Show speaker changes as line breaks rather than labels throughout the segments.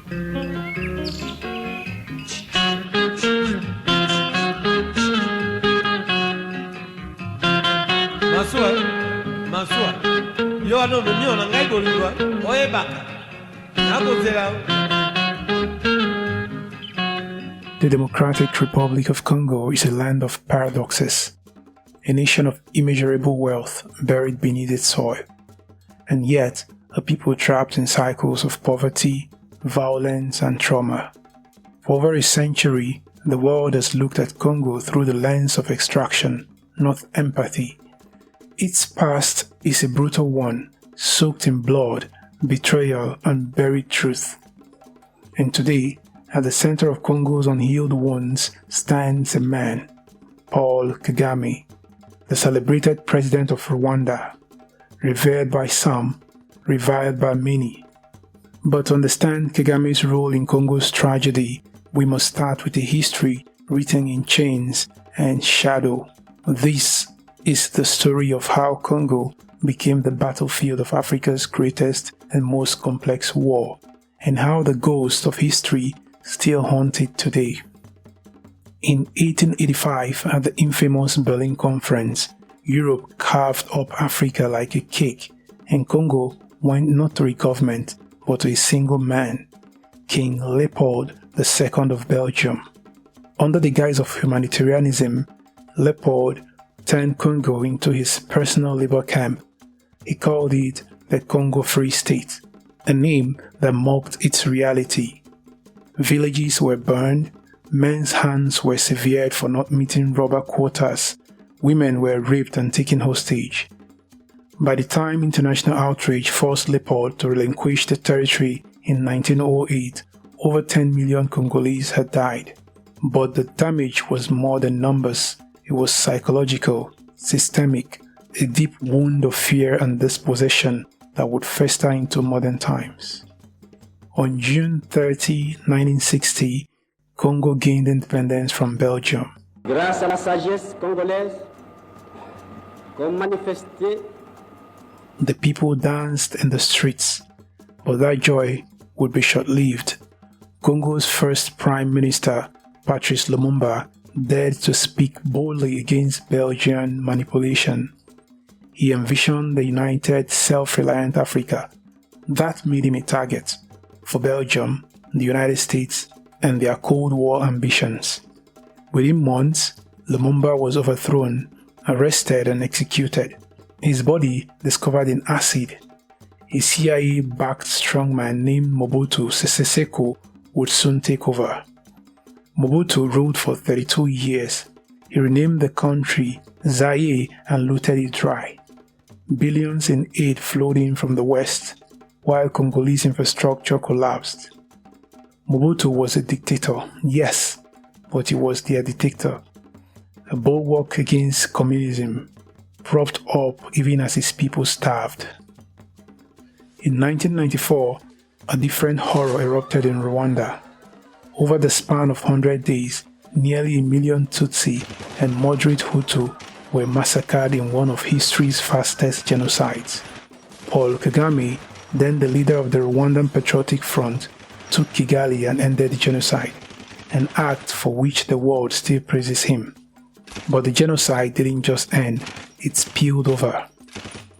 The Democratic Republic of Congo is a land of paradoxes, a nation of immeasurable wealth buried beneath its soil, and yet a people trapped in cycles of poverty, violence, and trauma. For over a century, the world has looked at Congo through the lens of extraction, not empathy. Its past is a brutal one, soaked in blood, betrayal, and buried truth. And today, at the center of Congo's unhealed wounds stands a man, Paul Kagame, the celebrated president of Rwanda, revered by some, reviled by many. But to understand Kagame's role in Congo's tragedy, we must start with a history written in chains and shadow. This is the story of how Congo became the battlefield of Africa's greatest and most complex war, and how the ghost of history still haunt it today. In 1885, at the infamous Berlin Conference, Europe carved up Africa like a cake, and Congo went not to a government, but to a single man, King Leopold II of Belgium. Under the guise of humanitarianism, Leopold turned Congo into his personal labor camp. He called it the Congo Free State, a name that mocked its reality. Villages were burned, men's hands were severed for not meeting rubber quotas, women were raped and taken hostage. By the time international outrage forced Leopold to relinquish the territory in 1908, over 10 million Congolese had died. But the damage was more than numbers. It was psychological, systemic, a deep wound of fear and dispossession that would fester into modern times. On June 30, 1960, Congo gained independence from Belgium.
Grâce à la sagesse congolaise, comme manifestée,
the people danced in the streets, but that joy would be short-lived. Congo's first Prime Minister, Patrice Lumumba, dared to speak boldly against Belgian manipulation. He envisioned the united, self-reliant Africa. That made him a target for Belgium, the United States, and their Cold War ambitions. Within months, Lumumba was overthrown, arrested, and executed. His body discovered in acid. A CIA-backed strongman named Mobutu Sese Seko would soon take over. Mobutu ruled for 32 years. He renamed the country Zaire and looted it dry. Billions in aid flowed in from the west, while Congolese infrastructure collapsed. Mobutu was a dictator, yes, but he was their dictator. A bulwark against communism, propped up even as his people starved. In 1994, a different horror erupted in Rwanda. Over the span of 100 days, nearly 1 million Tutsi and moderate Hutu were massacred in one of history's fastest genocides. Paul Kagame, then the leader of the Rwandan Patriotic Front, took Kigali and ended the genocide, an act for which the world still praises him. But the genocide didn't just end, it spilled over.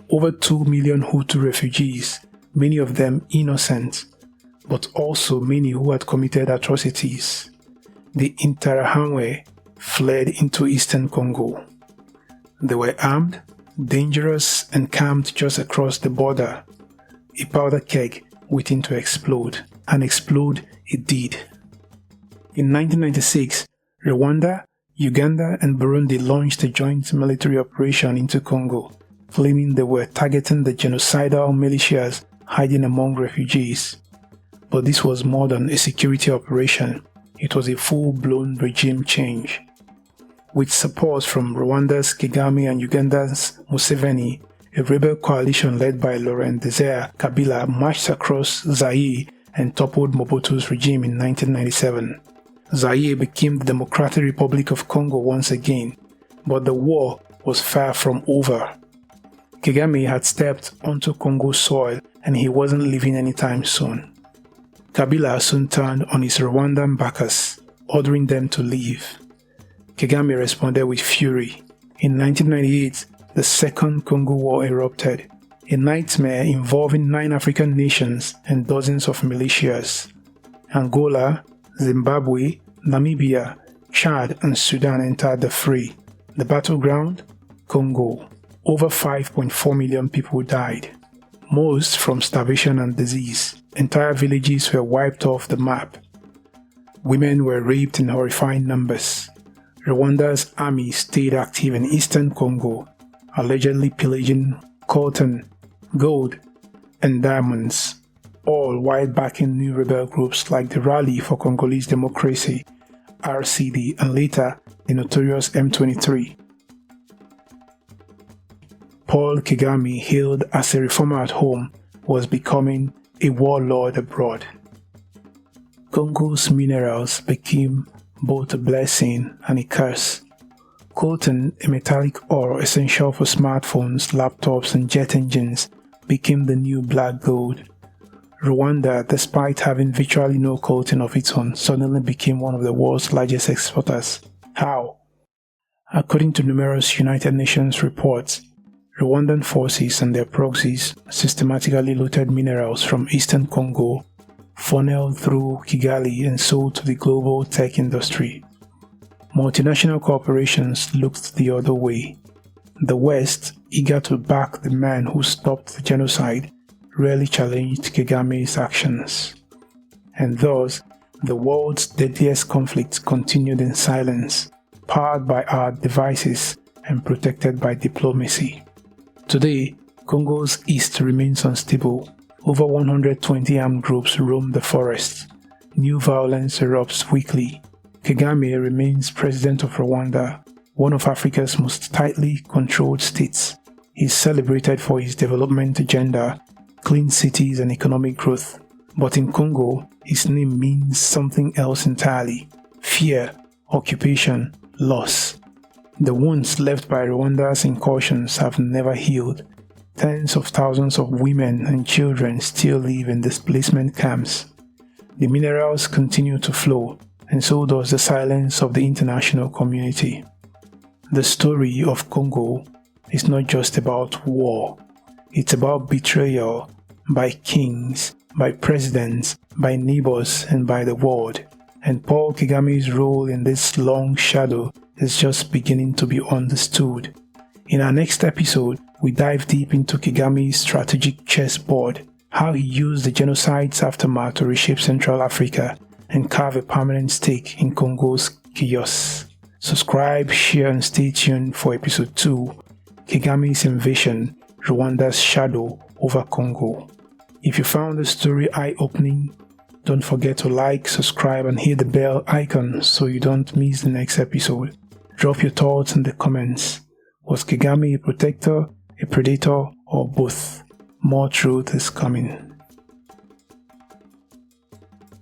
Over 2 million Hutu refugees, many of them innocent, but also many who had committed atrocities. The Interahamwe fled into eastern Congo. They were armed, dangerous, and camped just across the border, a powder keg waiting to explode, and explode it did. In 1996, Rwanda, Uganda, and Burundi launched a joint military operation into Congo, claiming they were targeting the genocidal militias hiding among refugees. But this was more than a security operation, it was a full-blown regime change. With support from Rwanda's Kagame and Uganda's Museveni, a rebel coalition led by Laurent Desire Kabila marched across Zaire and toppled Mobutu's regime in 1997. Zaire became the Democratic Republic of Congo once again, but the war was far from over. Kagame had stepped onto Congo's soil and he wasn't leaving anytime soon. Kabila soon turned on his Rwandan backers, ordering them to leave. Kagame responded with fury. In 1998, the Second Congo War erupted, a nightmare involving 9 African nations and dozens of militias. Angola, Zimbabwe, Namibia, Chad and Sudan entered the fray. The battleground? Congo. Over 5.4 million people died, most from starvation and disease. Entire villages were wiped off the map. Women were raped in horrifying numbers. Rwanda's army stayed active in eastern Congo, allegedly pillaging cotton, gold, and diamonds, all while backing new rebel groups like the Rally for Congolese Democracy, RCD, and later the notorious M23. Paul Kagame, hailed as a reformer at home, was becoming a warlord abroad. Congo's minerals became both a blessing and a curse. Coltan, a metallic ore essential for smartphones, laptops, and jet engines, became the new black gold. Rwanda, despite having virtually no coltan of its own, suddenly became one of the world's largest exporters. How? According to numerous United Nations reports, Rwandan forces and their proxies systematically looted minerals from eastern Congo, funneled through Kigali and sold to the global tech industry. Multinational corporations looked the other way. The West, eager to back the man who stopped the genocide, rarely challenged Kagame's actions. And thus, the world's deadliest conflict continued in silence, powered by our devices and protected by diplomacy. Today, Congo's east remains unstable. Over 120 armed groups roam the forests. New violence erupts weekly. Kagame remains president of Rwanda, one of Africa's most tightly controlled states. He is celebrated for his development agenda, clean cities and economic growth. But in Congo, his name means something else entirely: fear, occupation, loss. The wounds left by Rwanda's incursions have never healed. Tens of thousands of women and children still live in displacement camps. The minerals continue to flow, and so does the silence of the international community. The story of Congo is not just about war. It's about betrayal by kings, by presidents, by neighbors, and by the world. And Paul Kagame's role in this long shadow is just beginning to be understood. In our next episode, we dive deep into Kagame's strategic chessboard, how he used the genocide's aftermath to reshape Central Africa and carve a permanent stake in Congo's chaos. Subscribe, share, and stay tuned for episode 2, Kagame's Invasion, Rwanda's Shadow over Congo. If you found the story eye-opening, don't forget to like, subscribe, and hit the bell icon so you don't miss the next episode. Drop your thoughts in the comments. Was Kagame a protector, a predator, or both? More truth is coming.